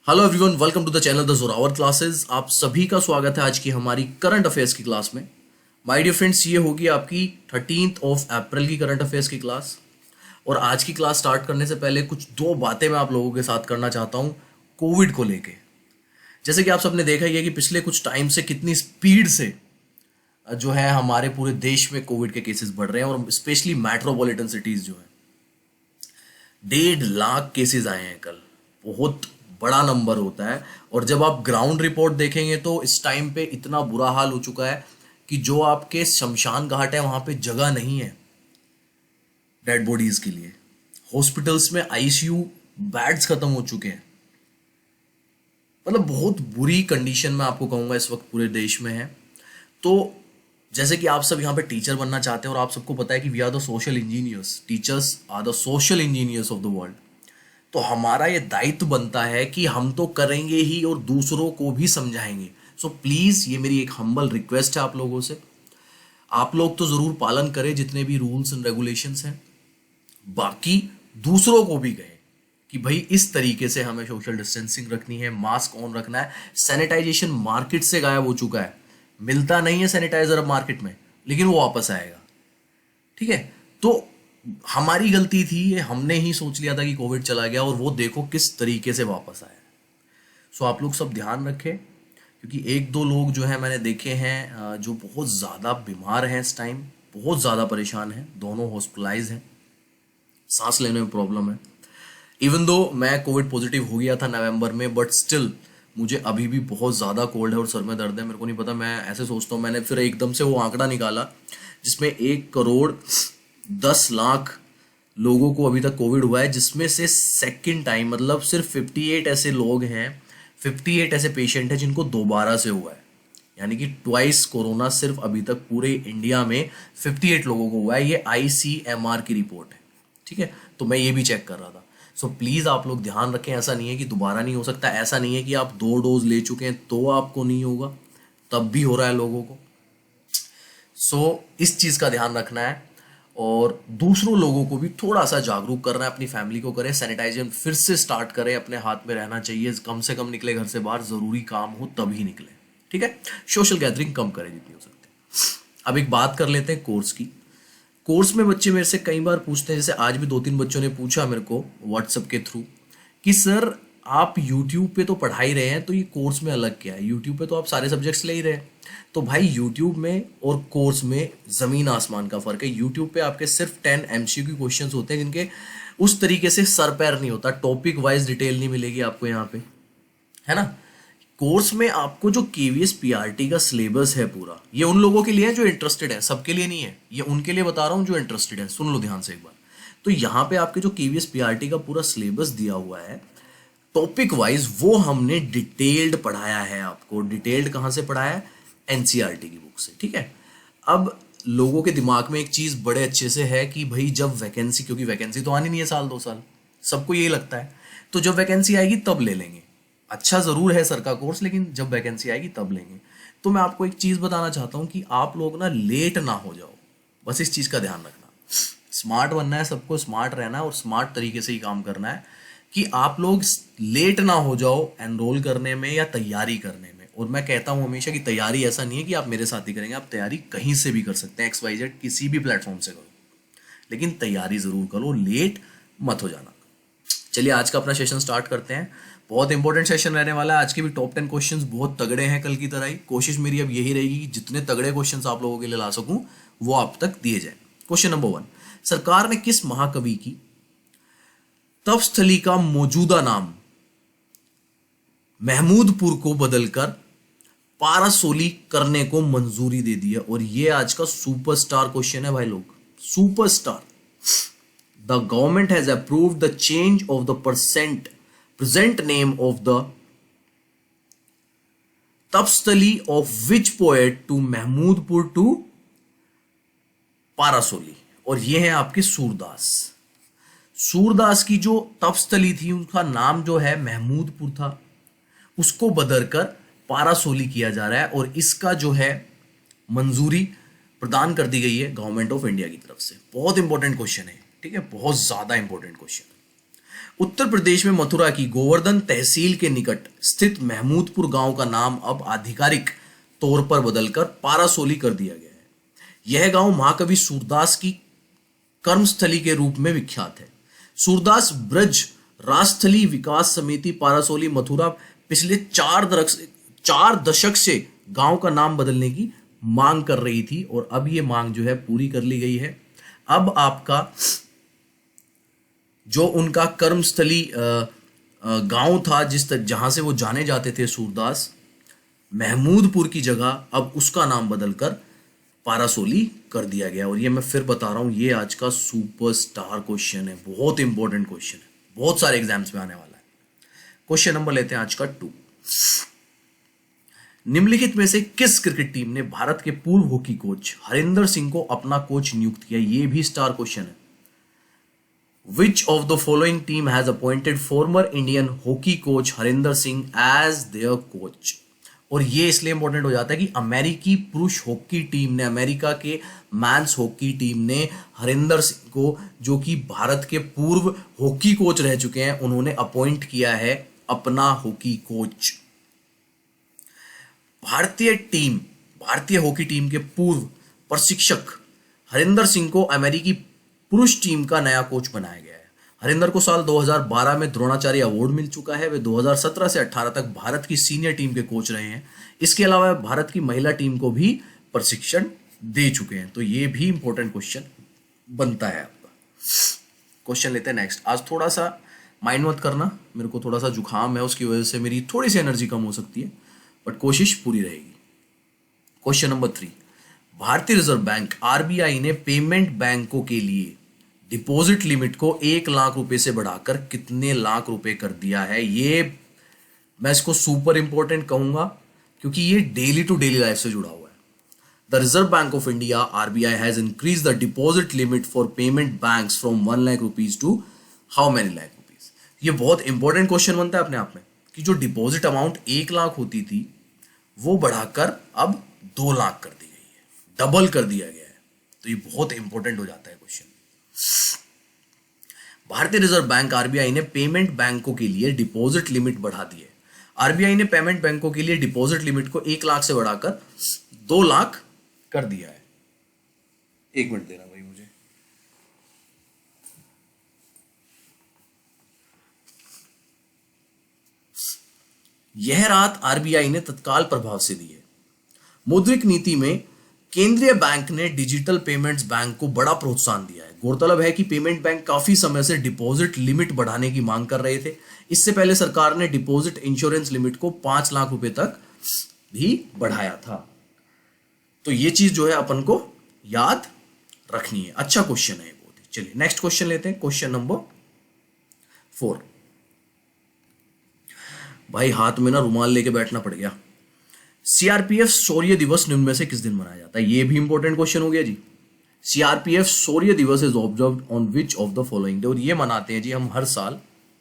Hello everyone, welcome to the channel the Zorawar classes. आप सभी का स्वागत है आज की हमारी करंट अफेयर्स की क्लास में। माय डियर फ्रेंड्स, ये होगी आपकी 13 अप्रैल की करंट अफेयर्स की क्लास। और आज की क्लास स्टार्ट करने से पहले कुछ दो बातें मैं आप लोगों के साथ करना चाहता हूँ कोविड को लेके। जैसे कि आप सबने देखा ही है कि पिछले कुछ टाइम से कितनी स्पीड से जो है हमारे पूरे देश में कोविड के केसेस बढ़ रहे हैं, और स्पेशली मेट्रोपॉलिटन सिटीज जो है 1.5 लाख केसेस आए हैं कल। बहुत बड़ा नंबर होता है। और जब आप ग्राउंड रिपोर्ट देखेंगे तो इस टाइम पे इतना बुरा हाल हो चुका है कि जो आपके शमशान घाट है वहां पे जगह नहीं है डेड बॉडीज के लिए। हॉस्पिटल्स में आईसीयू बेड्स खत्म हो चुके हैं। मतलब बहुत बुरी कंडीशन में आपको कहूंगा इस वक्त पूरे देश में है। तो जैसे कि आप सब यहाँ पे टीचर बनना चाहते हैं और आप सबको पता है कि we are the social engineers, teachers are the social engineers of the world. तो हमारा ये दायित्व बनता है कि हम तो करेंगे ही और दूसरों को भी समझाएंगे। सो प्लीज, ये मेरी एक हम्बल रिक्वेस्ट है आप लोगों से। आप लोग तो जरूर पालन करें जितने भी रूल्स एंड रेगुलेशंस हैं, बाकी दूसरों को भी कहें कि भाई इस तरीके से हमें सोशल डिस्टेंसिंग रखनी है, मास्क ऑन रखना है। सैनिटाइजेशन मार्केट से गायब हो चुका है, मिलता नहीं है सैनिटाइजर अब मार्केट में, लेकिन वो वापस आएगा। ठीक है, तो हमारी गलती थी, ये हमने ही सोच लिया था कि कोविड चला गया, और वो देखो किस तरीके से वापस आया। सो आप लोग सब ध्यान रखें, क्योंकि एक दो लोग जो है मैंने देखे हैं जो बहुत ज़्यादा बीमार हैं इस टाइम, बहुत ज़्यादा परेशान हैं, दोनों हॉस्पिटलाइज हैं, सांस लेने में प्रॉब्लम है। इवन दो मैं कोविड पॉजिटिव हो गया था नवंबर में, बट स्टिल मुझे अभी भी बहुत ज़्यादा कोल्ड है और सर में दर्द है। मेरे को नहीं पता, मैं ऐसे सोचता हूँ। मैंने फिर एकदम से वो आंकड़ा निकाला जिसमें 1 करोड़ 10 लाख लोगों को अभी तक कोविड हुआ है, जिसमें से सेकंड टाइम मतलब सिर्फ 58 ऐसे लोग हैं, 58 ऐसे पेशेंट हैं जिनको दोबारा से हुआ है। यानी कि ट्वाइस कोरोना सिर्फ अभी तक पूरे इंडिया में 58 लोगों को हुआ है। ये आईसीएमआर की रिपोर्ट है। ठीक है, तो मैं ये भी चेक कर रहा था। सो प्लीज़ आप लोग ध्यान रखें, ऐसा नहीं है कि दोबारा नहीं हो सकता, ऐसा नहीं है कि आप 2 डोज ले चुके हैं तो आपको नहीं होगा, तब भी हो रहा है लोगों को। इस चीज़ का ध्यान रखना है और दूसरों लोगों को भी थोड़ा सा जागरूक करना है, अपनी फैमिली को करें। सैनिटाइजेशन फिर से स्टार्ट करें, अपने हाथ में रहना चाहिए, कम से कम निकले घर से बाहर, ज़रूरी काम हो तभी निकले। ठीक है, सोशल गैदरिंग कम करें जितनी हो सकती है। अब एक बात कर लेते हैं कोर्स की। कोर्स में बच्चे मेरे से कई बार पूछते हैं, जैसे आज भी 2-3 बच्चों ने पूछा मेरे को व्हाट्सएप के थ्रू कि सर आप यूट्यूब पे तो पढ़ा ही रहे हैं, तो ये कोर्स में अलग क्या है? यूट्यूब पे तो आप सारे सब्जेक्ट्स ले ही रहे हैं। तो भाई यूट्यूब में और कोर्स में ज़मीन आसमान का फ़र्क है। यूट्यूब पे आपके सिर्फ 10 एमसीक्यू क्वेश्चंस होते हैं, जिनके उस तरीके से सर पैर नहीं होता, टॉपिक वाइज डिटेल नहीं मिलेगी आपको यहाँ पे, है ना। कोर्स में आपको जो केवीएस पीआरटी का सिलेबस है पूरा, ये उन लोगों के लिए है जो इंटरेस्टेड है, सबके लिए नहीं है। ये उनके लिए बता रहा हूँ जो इंटरेस्टेड है। सुन लो ध्यान से एक बार। तो यहाँ पे आपके जो केवीएस पीआरटी का पूरा सिलेबस दिया हुआ है टॉपिक वाइज, वो हमने डिटेल्ड पढ़ाया है आपको। डिटेल्ड कहाँ से पढ़ाया है? एनसीईआरटी की बुक से। ठीक है, अब लोगों के दिमाग में एक चीज़ बड़े अच्छे से है कि भाई जब वैकेंसी, क्योंकि वैकेंसी तो आनी नहीं है साल 2 साल, सबको यही लगता है, तो जब वैकेंसी आएगी तब ले लेंगे। अच्छा ज़रूर है सर का कोर्स, लेकिन जब वैकेंसी आएगी तब लेंगे। तो मैं आपको एक चीज़ बताना चाहता हूँ कि आप लोग ना लेट ना हो जाओ, बस इस चीज़ का ध्यान रखना। स्मार्ट बनना है, सबको स्मार्ट रहना है और स्मार्ट तरीके से ही काम करना है, कि आप लोग लेट ना हो जाओ एनरोल करने में या तैयारी करने में। और मैं कहता हूँ हमेशा कि तैयारी ऐसा नहीं है कि आप मेरे साथ ही करेंगे, आप तैयारी कहीं से भी कर सकते हैं, XYZ किसी भी प्लेटफॉर्म से करो, लेकिन तैयारी ज़रूर करो, लेट मत हो जाना। चलिए आज का अपना सेशन स्टार्ट करते हैं। बहुत इंपॉर्टेंट सेशन रहने वाला है। आज के भी टॉप 10 क्वेश्चंस बहुत तगड़े हैं कल की तरह ही। कोशिश मेरी अब यही रहेगी कि जितने तगड़े क्वेश्चंस आप लोगों के लिए ला सकूं वो आप तक दिए जाए। क्वेश्चन नंबर 1, सरकार ने किस महाकवि की तपस्थली का मौजूदा नाम महमूदपुर को बदलकर पारासोली करने को मंजूरी दे दी है? और ये आज का सुपरस्टार क्वेश्चन है भाई लोग, superstar. The government has approved the change of the present name of the Tapstali of which poet to Mahmudpur to Parasoli। और ये है आपके सूरदास। सूरदास की जो तपस्थली थी उनका नाम जो है महमूदपुर था, उसको बदलकर पारासोली किया जा रहा है, और इसका जो है मंजूरी प्रदान कर दी गई है गवर्नमेंट ऑफ इंडिया की तरफ से। बहुत इंपॉर्टेंट क्वेश्चन है, ठीक है, बहुत ज्यादा इंपॉर्टेंट क्वेश्चन। उत्तर प्रदेश में मथुरा की गोवर्धन तहसील के निकट स्थित महमूदपुर गांव का नाम अब आधिकारिक तौर पर बदलकर पारासोली कर दिया गया है। यह गांव महाकवि सूरदास की कर्मस्थली के रूप में विख्यात है। सूरदास ब्रज राजस्थली विकास समिति पारासोली मथुरा पिछले 4 दशक से गांव का नाम बदलने की मांग कर रही थी और अब ये मांग जो है पूरी कर ली गई है। अब आपका जो उनका कर्मस्थली गांव था जहां से वो जाने जाते थे सूरदास, महमूदपुर की जगह अब उसका नाम बदलकर पारासोली कर दिया गया। और ये मैं फिर बता रहा हूं, ये आज का सुपरस्टार क्वेश्चन है, बहुत इंपॉर्टेंट क्वेश्चन है, बहुत सारे एग्जाम्स में आने वाला है। क्वेश्चन नंबर लेते हैं आज का 2। निम्नलिखित में से किस क्रिकेट टीम ने भारत के पूर्व हॉकी कोच हरिंदर सिंह को अपना कोच नियुक्त किया? ये भी स्टार क्वेश्चन है। Which of the following team has appointed former Indian hockey coach Harinder Singh as their coach? और ये इसलिए इंपॉर्टेंट हो जाता है कि अमेरिकी पुरुष हॉकी टीम ने, अमेरिका के मैंस हॉकी टीम ने हरिंदर सिंह को, जो कि भारत के पूर्व हॉकी कोच रह चुके हैं, उन्होंने अपॉइंट किया है अपना हॉकी कोच। भारतीय हॉकी टीम के पूर्व प्रशिक्षक हरिंदर सिंह को अमेरिकी पुरुष टीम का नया कोच बनाया गया है। हरिंदर को साल 2012 में द्रोणाचार्य अवार्ड मिल चुका है। वे 2017 से 18 तक भारत की सीनियर टीम के कोच रहे हैं। इसके अलावा भारत की महिला टीम को भी प्रशिक्षण दे चुके हैं। तो ये भी इंपॉर्टेंट क्वेश्चन बनता है आपका। क्वेश्चन लेते हैं नेक्स्ट। आज थोड़ा सा माइंड मत करना, मेरे को थोड़ा सा जुकाम है, उसकी वजह से मेरी थोड़ी सी एनर्जी कम हो सकती है, बट कोशिश पूरी रहेगी। Question number 3। भारतीय रिजर्व बैंक आरबीआई ने पेमेंट बैंकों के लिए डिपॉजिट लिमिट को 1 लाख रुपए से बढ़ाकर कितने लाख रुपए कर दिया है? ये मैं इसको सुपर इंपॉर्टेंट कहूंगा क्योंकि ये डेली टू डेली लाइफ से जुड़ा हुआ है। The reserve bank of India RBI has increase the deposit limit for payment banks from 1 lakh rupees to how many lakh rupees? ये बहुत इंपॉर्टेंट क्वेश्चन बनता है अपने आप में कि जो डिपॉजिट अमाउंट 1 लाख होती थी वो बढ़ाकर अब 2 लाख कर दी गई है, डबल कर दिया गया है। तो ये बहुत इंपॉर्टेंट हो जाता है क्वेश्चन। भारतीय रिजर्व बैंक आरबीआई ने पेमेंट बैंकों के लिए डिपॉजिट लिमिट बढ़ा दी है। आरबीआई ने पेमेंट बैंकों के लिए डिपॉजिट लिमिट को 1 लाख से बढ़ाकर 2 लाख कर दिया है। 1 मिनट देना भाई मुझे। यह राहत आरबीआई ने तत्काल प्रभाव से दी है। मौद्रिक नीति में केंद्रीय बैंक ने डिजिटल पेमेंट्स बैंक को बड़ा प्रोत्साहन दिया है। गौरतलब है कि पेमेंट बैंक काफी समय से डिपॉजिट लिमिट बढ़ाने की मांग कर रहे थे। इससे पहले सरकार ने डिपॉजिट इंश्योरेंस लिमिट को 5 लाख रुपए तक भी बढ़ाया था। तो ये चीज जो है अपन को याद रखनी है। अच्छा क्वेश्चन है ये बहुत ही। चलिए नेक्स्ट क्वेश्चन लेते हैं। Question number 4। भाई हाथ में ना रुमाल लेके बैठना पड़ गया। सीआरपीएफ शौर्य दिवस निम्न में से किस दिन मनाया जाता है? ये भी इंपॉर्टेंट क्वेश्चन हो गया जी। सीआरपीएफ शौर्य दिवस is observed on which of the following day? और ये मनाते हैं जी हम हर साल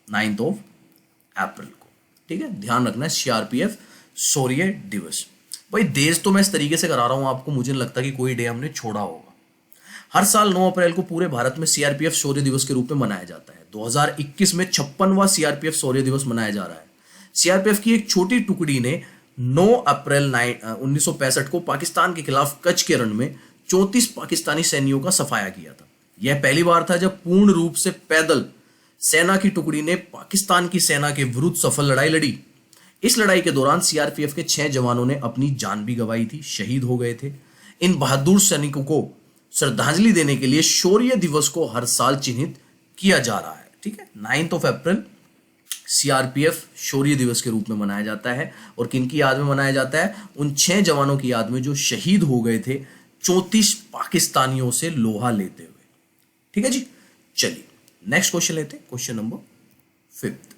9 अप्रैल को। ठीक है, ध्यान रखना है सीआरपीएफ शौर्य दिवस। भाई देश तो मैं इस तरीके से करा रहा हूं आपको, मुझे नहीं लगता कि कोई डे हमने छोड़ा होगा। हर साल 9 अप्रैल को पूरे भारत में सीआरपीएफ शौर्य दिवस के रूप में मनाया जाता है। 2021 में 56वां सीआरपीएफ शौर्य दिवस मनाया जा रहा है। सीआरपीएफ की एक छोटी टुकड़ी ने 9 अप्रैल 1965 को पाकिस्तान के खिलाफ कच्छ के रण में 34 पाकिस्तानी सैनिकों का सफाया किया था। यह पहली बार था जब पूर्ण रूप से पैदल सेना की टुकड़ी ने पाकिस्तान की सेना के विरुद्ध सफल लड़ाई लड़ी। इस लड़ाई के दौरान सीआरपीएफ के 6 जवानों ने अपनी जान भी गंवाई थी, शहीद हो गए थे। इन बहादुर सैनिकों को श्रद्धांजलि देने के लिए शौर्य दिवस को हर साल चिन्हित किया जा रहा है। ठीक है, 9 अप्रैल सीआरपीएफ शौर्य दिवस के रूप में मनाया जाता है। और किनकी याद में मनाया जाता है? उन 6 जवानों की याद में जो शहीद हो गए थे 34 पाकिस्तानियों से लोहा लेते हुए। ठीक है जी, चलिए नेक्स्ट क्वेश्चन लेते हैं। Question number 5।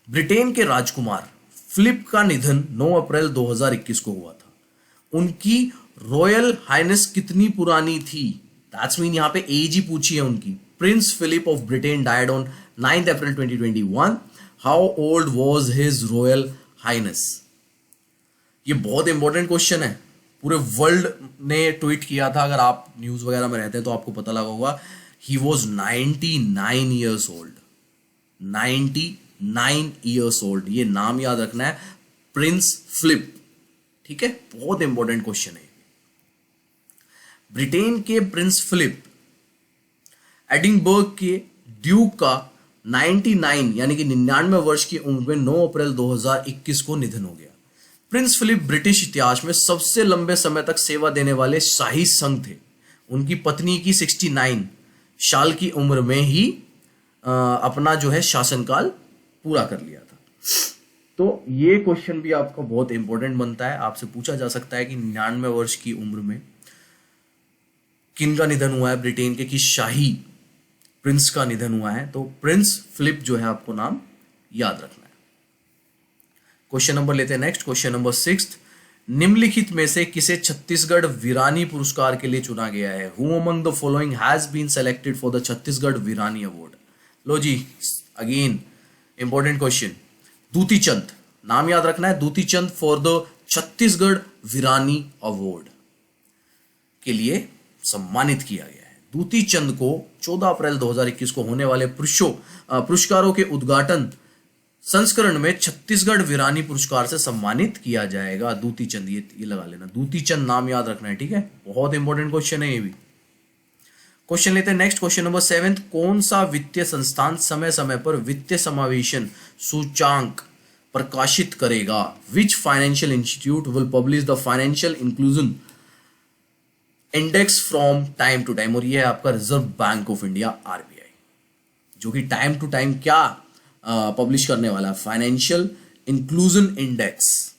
ब्रिटेन के राजकुमार फिलिप का निधन 9 अप्रैल 2021 को हुआ था। उनकी रॉयल हाइनेस कितनी पुरानी थी? दैट्स मीन यहां पे एज ही पूछी है उनकी। Prince Philip of Britain died on 9 April 2021। How old was his royal highness? ये बहुत इंपॉर्टेंट क्वेश्चन है, पूरे वर्ल्ड ने ट्वीट किया था। अगर आप न्यूज वगैरह में रहते हैं तो आपको पता लगा होगा। He was 99 years old. 99 years old. ये नाम याद रखना है, प्रिंस फिलिप। ठीक है, बहुत इंपॉर्टेंट क्वेश्चन है। ब्रिटेन के प्रिंस फिलिप एडिनबर्ग के ड्यूक का 99 यानी कि 99 वर्ष की उम्र में 9 अप्रैल 2021 को निधन हो गया। प्रिंस फिलिप ब्रिटिश इतिहास में सबसे लंबे समय तक सेवा देने वाले शाही संघ थे। उनकी पत्नी की 69 साल की उम्र में ही अपना जो है शासनकाल पूरा कर लिया था। तो ये क्वेश्चन भी आपका बहुत इंपॉर्टेंट बनता है। आपसे पूछा जा सकता है कि 99 वर्ष की उम्र में किन का निधन हुआ है, ब्रिटेन के किस शाही प्रिंस का निधन हुआ है। तो प्रिंस फिलिप जो है आपको नाम याद रखना है। क्वेश्चन नंबर लेते हैं नेक्स्ट, क्वेश्चन नंबर 6। निम्नलिखित में से किसे छत्तीसगढ़ वीरानी पुरस्कार के लिए चुना गया है? Who among the following has been selected for the Chhattisgarh Veerani award? लो जी, again important question. Duti Chand, नाम याद रखना है, Duti Chand for the Chhattisgarh Veerani award के लिए सम्मानित किया गया है। दूती चंद को 14 अप्रैल 2021 को होने वाले पुरस्कारों के उद्घाटन संस्करण में छत्तीसगढ़ वीरानी पुरस्कार से सम्मानित किया जाएगा। दूती चंद, ये लगा लेना, दूती चंद नाम याद रखना है। ठीक है, बहुत इंपॉर्टेंट क्वेश्चन है ये भी। क्वेश्चन लेते हैं नेक्स्ट, क्वेश्चन नंबर 7। कौन सा वित्तीय संस्थान समय समय पर वित्तीय समावेशन सूचांक प्रकाशित करेगा? Which financial institute will publish the financial inclusion index from time to time? और ये है आपका reserve bank of India, RBI, जो कि टाइम टू टाइम क्या पब्लिश करने वाला है? फाइनेंशियल इंक्लूजन इंडेक्स,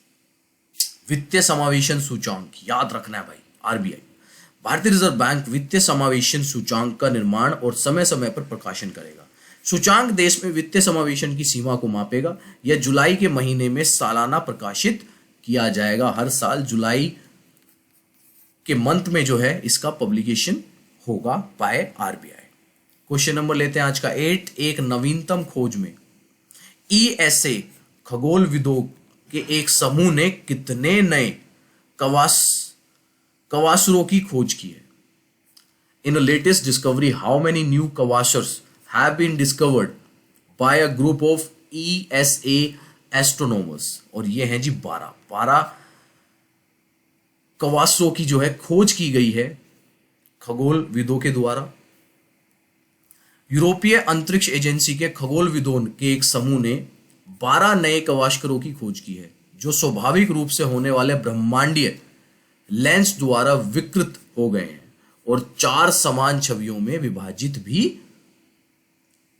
वित्तीय समावेशन सूचांक, याद रखना है भाई, आरबीआई। भारतीय रिजर्व बैंक वित्तीय समावेशन सूचांक का निर्माण और समय समय पर प्रकाशन करेगा। सूचांक देश में वित्तीय समावेशन की सीमा को मापेगा। यह जुलाई के महीने में सालाना प्रकाशित किया जाएगा। हर साल जुलाई के मंथ में जो है इसका पब्लिकेशन होगा बाय आरबीआई। क्वेश्चन नंबर लेते हैं आज का 8। एक नवीनतम खोज में ईएसए खगोलविदों के एक समूह ने कितने नए कवासरों की खोज की है? In a latest discovery how many new quasars have been discovered by a group of ESA astronomers? और ये हैं जी 12 कवासरों की जो है खोज की गई है खगोलविदों के द्वारा। यूरोपीय अंतरिक्ष एजेंसी के खगोलविदों के एक समूह ने 12 नए कवासकरों की खोज की है, जो स्वाभाविक रूप से होने वाले ब्रह्मांडीय लेंस द्वारा विकृत हो गए हैं और 4 समान छवियों में विभाजित भी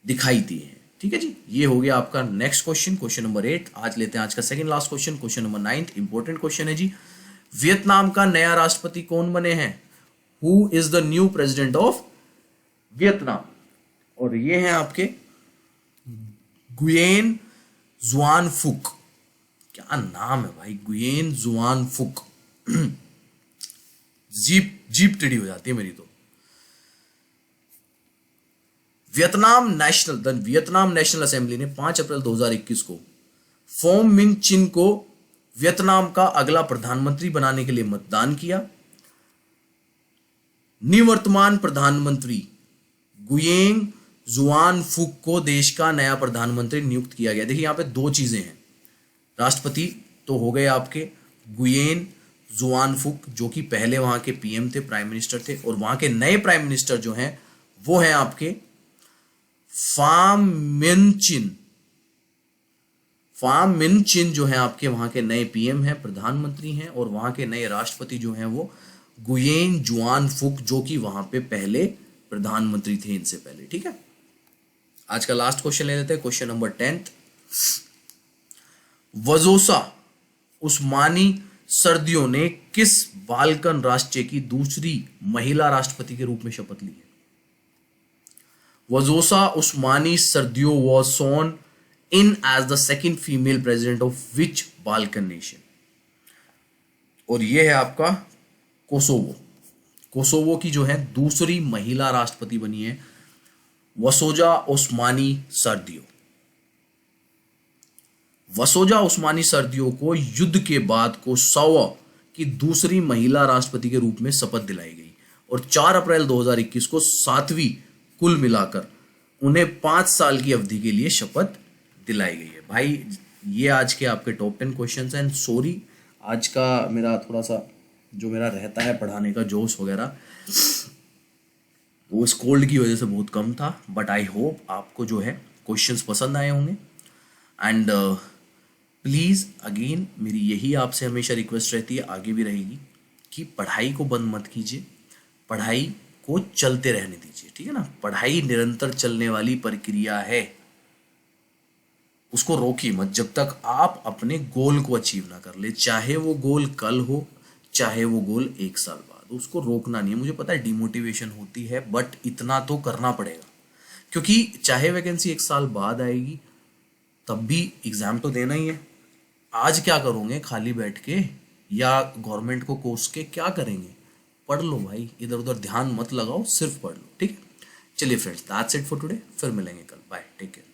दिखाई दिए हैं। ठीक है जी, ये हो गया आपका नेक्स्ट क्वेश्चन, क्वेश्चन नंबर 8। आज लेते हैं आज का second last question, question number 9। Important question है जी। वियतनाम का नया राष्ट्रपति कौन बने हैं? Who is the new president of Vietnam? और ये हैं आपके गुयेन जुआन फुक। क्या नाम है भाई, गुयेन जुआन फुक। जीप टेढ़ी हो जाती है मेरी तो। वियतनाम नेशनल असेंबली ने 5 अप्रैल 2021 को फोम मिन चिन को वियतनाम का अगला प्रधानमंत्री बनाने के लिए मतदान किया। निवर्तमान प्रधानमंत्री गुयेन जुआन फुक को देश का नया प्रधानमंत्री नियुक्त किया गया। देखिए यहां पे 2 चीजें हैं, राष्ट्रपति तो हो गए आपके गुयेन जुआन फुक, जो कि पहले वहां के पीएम थे, प्राइम मिनिस्टर थे, और वहां के नए प्राइम मिनिस्टर जो हैं वो हैं आपके फाम मिन चिन जो है आपके वहां के नए पीएम हैं, प्रधानमंत्री हैं, और वहां के नए राष्ट्रपति जो हैं वो गुयेन जुआन फुक, जो कि वहां पे पहले प्रधानमंत्री थे इनसे पहले। ठीक है, आज का लास्ट क्वेश्चन ले लेते हैं, क्वेश्चन नंबर 10। वजोसा उस्मानी सर्दियों ने किस बाल्कन राष्ट्र की दूसरी महिला राष्ट्रपति के रूप में शपथ ली है? Vjosa Osmani Sadriu was sworn in as the second female president of which Balkan nation? और यह है आपका कोसोवो की जो है दूसरी महिला राष्ट्रपति बनी है वसोजा उस्मानी सर्दियों। वसोजा उस्मानी सर्दियों को युद्ध के बाद कोसोवो की दूसरी महिला राष्ट्रपति के रूप में शपथ दिलाई गई और 4 अप्रैल 2021 को 7वीं कुल मिलाकर उन्हें 5 साल की अवधि के लिए शपथ दिलाई गई है। भाई ये आज के आपके टॉप 10 क्वेश्चंस हैं। सॉरी आज का मेरा थोड़ा सा जो मेरा रहता है पढ़ाने का जोश वगैरह वो इस कोल्ड की वजह से बहुत कम था, बट आई होप आपको जो है क्वेश्चंस पसंद आए होंगे। एंड प्लीज़ अगेन मेरी यही आपसे हमेशा रिक्वेस्ट रहती है, आगे भी रहेगी, कि पढ़ाई को बंद मत कीजिए, पढ़ाई को चलते रहने दीजिए, ठीक है ना। पढ़ाई निरंतर चलने वाली प्रक्रिया है, उसको रोकिए मत जब तक आप अपने गोल को अचीव ना कर ले। चाहे वो गोल कल हो, चाहे वो गोल 1 साल बाद, उसको रोकना नहीं है। मुझे पता है डिमोटिवेशन होती है, बट इतना तो करना पड़ेगा, क्योंकि चाहे वैकेंसी 1 साल बाद आएगी तब भी एग्जाम तो देना ही है। आज क्या करोगे खाली बैठ के, या गवर्नमेंट को कोस के क्या करेंगे? पढ़ लो भाई, इधर उधर ध्यान मत लगाओ, सिर्फ पढ़ लो, ठीक है। चलिए friends, that's it for today, फिर मिलेंगे कल, बाय, टेक केयर।